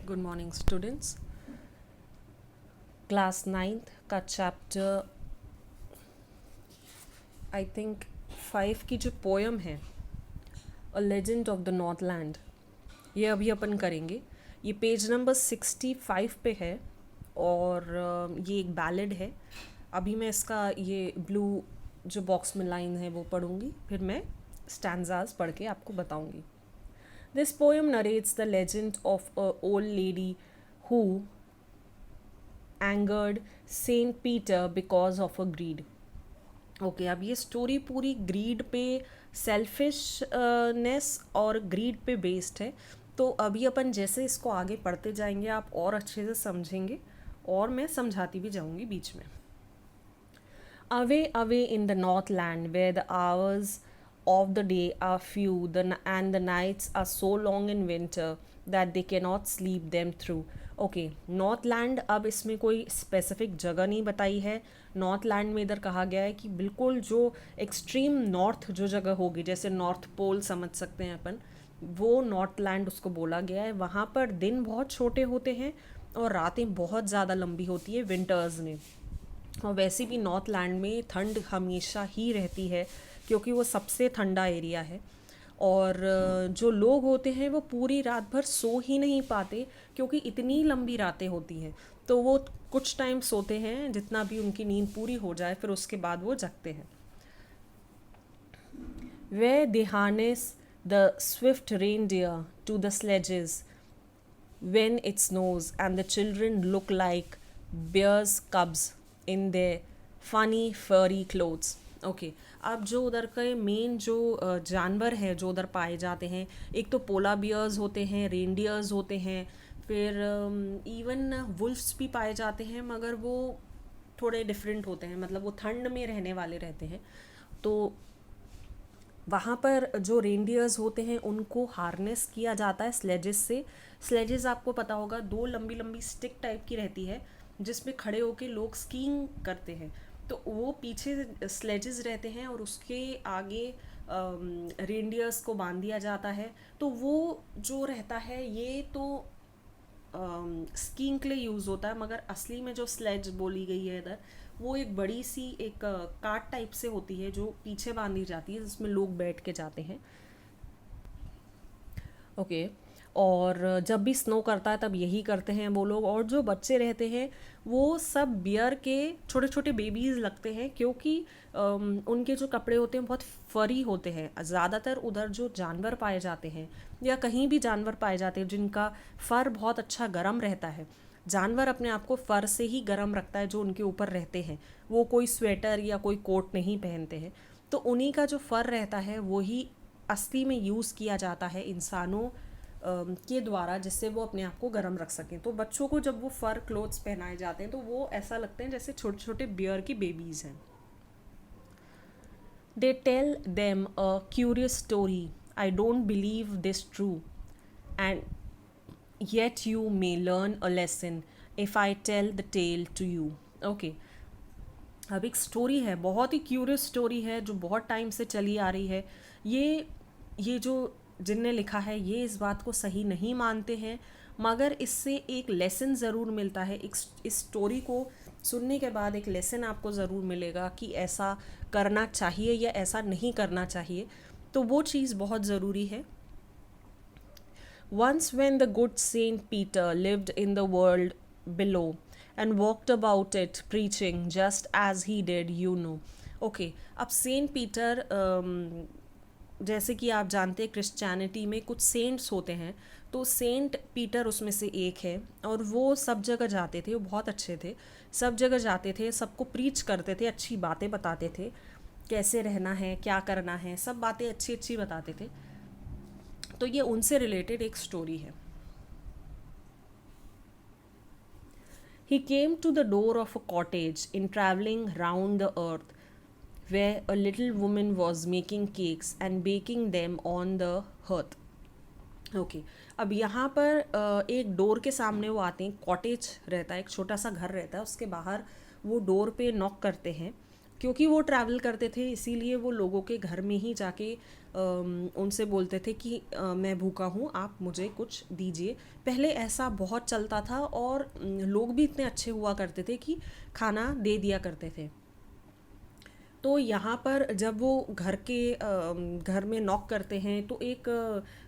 Good morning students. Class ninth का chapter I think 5 की जो पोयम है a legend of the Northland, ये अभी अपन करेंगे। ये पेज नंबर 65 पे है और ये एक बैलेड है। अभी मैं इसका ये ब्लू जो बॉक्स में लाइन है वो पढ़ूंगी, फिर मैं स्टैंजाज पढ़ के आपको बताऊंगी। This poem narrates the legend of a old lady who angered Saint Peter because of a greed. Okay अब ये स्टोरी पूरी ग्रीड पे, सेल्फिशनेस और ग्रीड पे बेस्ड है। तो अभी अपन जैसे इसको आगे पढ़ते जाएंगे आप और अच्छे से समझेंगे और मैं समझाती भी जाऊंगी बीच में। Away, away in the northland, where the hours of the day are few and the nights are so long in winter that they cannot sleep them through. Okay Northland, अब इसमें कोई स्पेसिफिक जगह नहीं बताई है। नॉर्थलैंड में इधर कहा गया है कि बिल्कुल जो एक्सट्रीम नॉर्थ जो जगह होगी, जैसे नॉर्थ पोल समझ सकते हैं अपन, वो नॉर्थलैंड उसको बोला गया है। वहाँ पर दिन बहुत छोटे होते हैं और रातें बहुत ज़्यादा लंबी होती है विंटर्स में। और वैसे भी नॉर्थ लैंड में ठंड हमेशा ही रहती है क्योंकि वो सबसे ठंडा एरिया है। और जो लोग होते हैं वो पूरी रात भर सो ही नहीं पाते क्योंकि इतनी लंबी रातें होती हैं। तो वो कुछ टाइम सोते हैं जितना भी उनकी नींद पूरी हो जाए, फिर उसके बाद वो जगते हैं। Where they harness the swift reindeer to the sledges when it snows and the children look like bear's cubs in their funny furry clothes. Okay अब जो उधर के मेन जो जानवर हैं जो उधर पाए जाते हैं, एक तो पोला बियर्स होते हैं, रेनडियर्स होते हैं, फिर इवन वुल्फ्स भी पाए जाते हैं, मगर वो थोड़े डिफरेंट होते हैं, मतलब वो ठंड में रहने वाले रहते हैं। तो वहाँ पर जो रेनडियर्स होते हैं उनको हार्नेस किया जाता है स्लेजेस से। स्लेजेस आपको पता होगा, दो लंबी लंबी स्टिक टाइप की रहती है जिसमें खड़े होके लोग स्कीइंग करते हैं। तो वो पीछे स्लेजेस रहते हैं और उसके आगे रेनडियर्स को बांध दिया जाता है। तो वो जो रहता है ये तो स्कीइंग के लिए यूज़ होता है, मगर असली में जो स्लेज बोली गई है इधर, वो एक बड़ी सी एक कार्ट टाइप से होती है जो पीछे बांधी जाती है, जिसमें लोग बैठ के जाते हैं। ओके और जब भी स्नो करता है तब यही करते हैं वो लोग। और जो बच्चे रहते हैं वो सब बियर के छोटे छोटे बेबीज़ लगते हैं क्योंकि उनके जो कपड़े होते हैं बहुत फरी होते हैं। ज़्यादातर उधर जो जानवर पाए जाते हैं या कहीं भी जानवर पाए जाते हैं जिनका फ़र बहुत अच्छा गर्म रहता है, जानवर अपने आप को फ़र से ही गर्म रखता है जो उनके ऊपर रहते हैं, वो कोई स्वेटर या कोई कोट नहीं पहनते हैं। तो उन्हीं का जो फ़र रहता है वही असली में यूज़ किया जाता है इंसानों के द्वारा, जिससे वो अपने आप को गर्म रख सकें। तो बच्चों को जब वो फ़र क्लोथ्स पहनाए जाते हैं तो वो ऐसा लगते हैं जैसे छोटे छोटे बियर की बेबीज़ हैं। They tell them a curious story, I don't believe this true and yet you may learn a lesson if I tell the tale to you. Okay अब एक स्टोरी है, बहुत ही क्यूरियस स्टोरी है जो बहुत time से चली आ रही है। ये जो जिनने लिखा है ये इस बात को सही नहीं मानते हैं, मगर इससे एक लेसन ज़रूर मिलता है। इस स्टोरी को सुनने के बाद एक लेसन आपको ज़रूर मिलेगा कि ऐसा करना चाहिए या ऐसा नहीं करना चाहिए। तो वो चीज़ बहुत ज़रूरी है। Once, when the good Saint Peter lived in the world below and walked about it preaching just as he did, you know. Okay, अब सेंट पीटर, जैसे कि आप जानते हैं क्रिश्चियनिटी में कुछ सेंट्स होते हैं, तो सेंट पीटर उसमें से एक है और वो सब जगह जाते थे, वो बहुत अच्छे थे, सब जगह जाते थे, सबको प्रीच करते थे, अच्छी बातें बताते थे, कैसे रहना है, क्या करना है, सब बातें अच्छी अच्छी बताते थे। तो ये उनसे रिलेटेड एक स्टोरी है। He came to the door of a cottage in traveling round the earth, where a little woman was making cakes and baking them on the hearth. Okay अब यहाँ पर एक डोर के सामने वो आते हैं, कॉटेज रहता है, एक छोटा सा घर रहता है, उसके बाहर वो डोर पे नॉक करते हैं। क्योंकि वो ट्रैवल करते थे इसीलिए वो लोगों के घर में ही जाके उनसे बोलते थे कि मैं भूखा हूँ, आप मुझे कुछ दीजिए। पहले ऐसा बहुत चलता था और लोग भी इतने अच्छे हुआ करते थे कि खाना दे दिया करते थे। तो यहाँ पर जब वो घर में नॉक करते हैं तो एक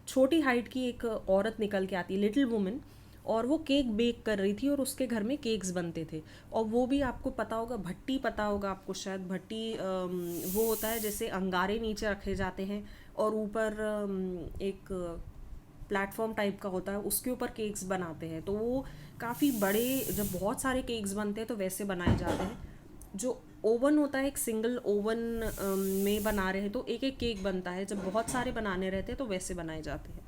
छोटी हाइट की एक औरत निकल के आती है, लिटिल वुमन, और वो केक बेक कर रही थी और उसके घर में केक्स बनते थे। और वो भी आपको पता होगा, भट्टी पता होगा आपको शायद, भट्टी वो होता है जैसे अंगारे नीचे रखे जाते हैं और ऊपर एक प्लेटफॉर्म टाइप का होता है, उसके ऊपर केक्स बनाते हैं। तो वो काफ़ी बड़े, जब बहुत सारे केक्स बनते हैं तो वैसे बनाए जाते हैं। जो ओवन होता है, एक सिंगल ओवन में बना रहे हैं तो एक एक केक बनता है, जब बहुत सारे बनाने रहते हैं तो वैसे बनाए जाते हैं।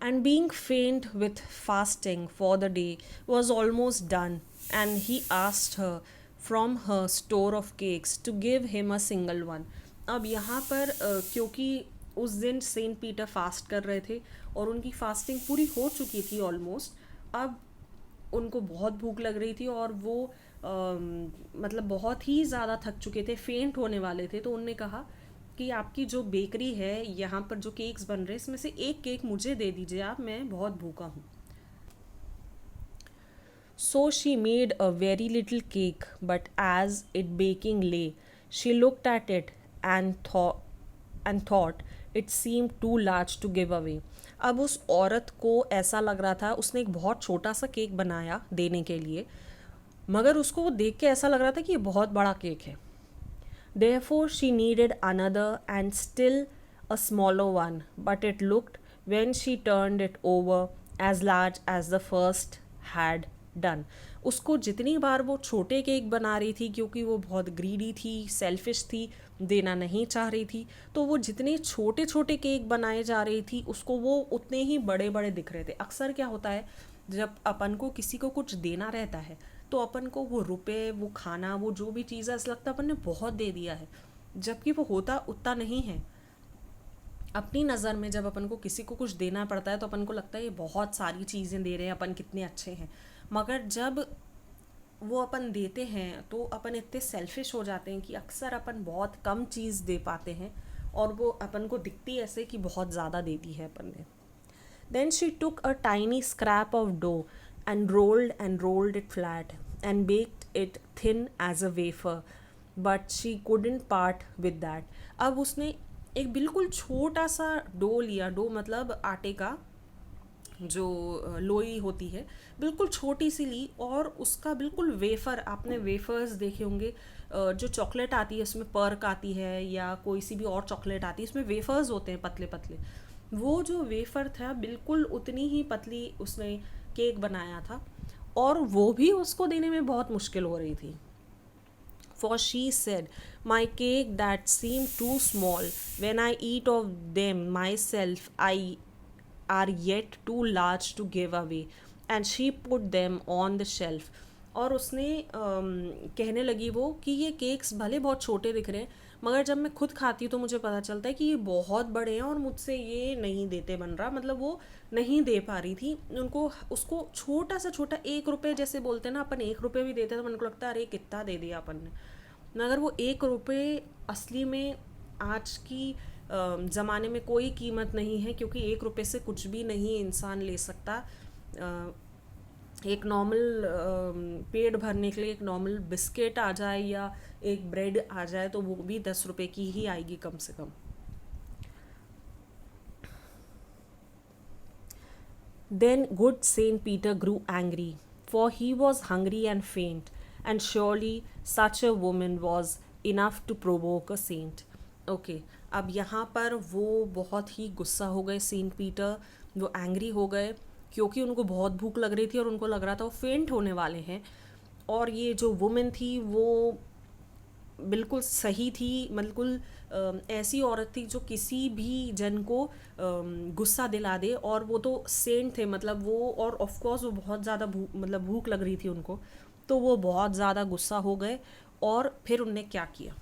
And being faint with fasting for the day was almost done, and he asked her from her store of cakes to give him a single one. अब यहाँ पर क्योंकि उस दिन सेंट पीटर फास्ट कर रहे थे और उनकी फास्टिंग पूरी हो चुकी थी ऑलमोस्ट, अब उनको बहुत भूख लग रही थी और वो मतलब बहुत ही ज़्यादा थक चुके थे, फेंट होने वाले थे। तो उनने कहा कि आपकी जो बेकरी है, यहाँ पर जो केक्स बन रहे हैं, इसमें से एक केक मुझे दे दीजिए आप, मैं बहुत भूखा हूँ। So she made a very little cake, but as it baking lay, she looked at it and thought it seemed too large to give away. अब उस औरत को ऐसा लग रहा था, उसने एक बहुत छोटा सा केक बनाया देने के लिए, मगर उसको वो देख के ऐसा लग रहा था कि ये बहुत बड़ा केक है। Therefore she needed another and still a smaller one, but it looked, when she turned it over, as large as the first had done. उसको जितनी बार वो छोटे केक बना रही थी, क्योंकि वो बहुत ग्रीडी थी, सेल्फिश थी, देना नहीं चाह रही थी, तो वो जितने छोटे छोटे केक बनाए जा रही थी उसको वो उतने ही बड़े बड़े दिख रहे थे। अक्सर क्या होता है, जब अपन को किसी को कुछ देना रहता है तो अपन को वो रुपए, वो खाना, वो जो भी चीज़ है, ऐसा लगता है अपन ने बहुत दे दिया है, जबकि वो होता उतना नहीं है। अपनी नज़र में जब अपन को किसी को कुछ देना पड़ता है तो अपन को लगता है ये बहुत सारी चीज़ें दे रहे हैं, अपन कितने अच्छे हैं। मगर जब वो अपन देते हैं तो अपन इतने सेल्फिश हो जाते हैं कि अक्सर अपन बहुत कम चीज़ दे पाते हैं और वो अपन को दिखती ऐसे कि बहुत ज़्यादा दे दी है अपन ने। Then she took a tiny scrap of dough and rolled it flat and baked it thin as a wafer, but she couldn't part with that. अब उसने एक बिल्कुल छोटा सा डो लिया, डो मतलब आटे का जो लोई होती है, बिल्कुल छोटी सी ली और उसका बिल्कुल वेफ़र, आपने वेफ़र्स देखे होंगे, जो चॉकलेट आती है उसमें पर्क आती है या कोई सी भी और चॉकलेट आती है, उसमें वेफ़र्स होते हैं पतले पतले, वो जो वेफ़र था बिल्कुल उतनी ही पतली उसने केक बनाया था और वो भी उसको देने में बहुत मुश्किल हो रही थी। For she said, my cake that seem too small, when I eat of them myself, I are yet too large to give away, and she put them on the shelf. और उसने कहने लगी वो कि ये केक्स भले बहुत छोटे दिख रहे हैं, मगर जब मैं खुद खाती हूँ तो मुझे पता चलता है कि ये बहुत बड़े हैं और मुझसे ये नहीं देते बन रहा। मतलब वो नहीं दे पा रही थी उनको, उसको छोटा सा छोटा 1 रुपये, जैसे बोलते हैं ना अपन 1 रुपये भी देते हैं तो मन को लगता है अरे कितना दे दिया अपन ने, मगर वो 1 रुपये असली में आज की ज़माने में कोई कीमत नहीं है, क्योंकि 1 रुपये से कुछ भी नहीं इंसान ले सकता। एक नॉर्मल पेट भरने के लिए एक नॉर्मल बिस्किट आ जाए या एक ब्रेड आ जाए तो वो भी 10 रुपये की ही आएगी कम से कम। Then good Saint Peter grew angry, for he was hungry and faint, and surely such a woman was enough to provoke a saint. Okay, अब यहाँ पर वो बहुत ही गुस्सा हो गए सेंट पीटर, वो एंग्री हो गए क्योंकि उनको बहुत भूख लग रही थी और उनको लग रहा था वो फेंट होने वाले हैं। और ये जो वुमेन थी वो बिल्कुल सही थी, बिल्कुल ऐसी औरत थी जो किसी भी जन को गुस्सा दिला दे, और वो तो सेंट थे, मतलब वो, और ऑफ कोर्स वो बहुत ज़्यादा भूख लग रही थी उनको, तो वो बहुत ज़्यादा गुस्सा हो गए। और फिर उनने क्या किया?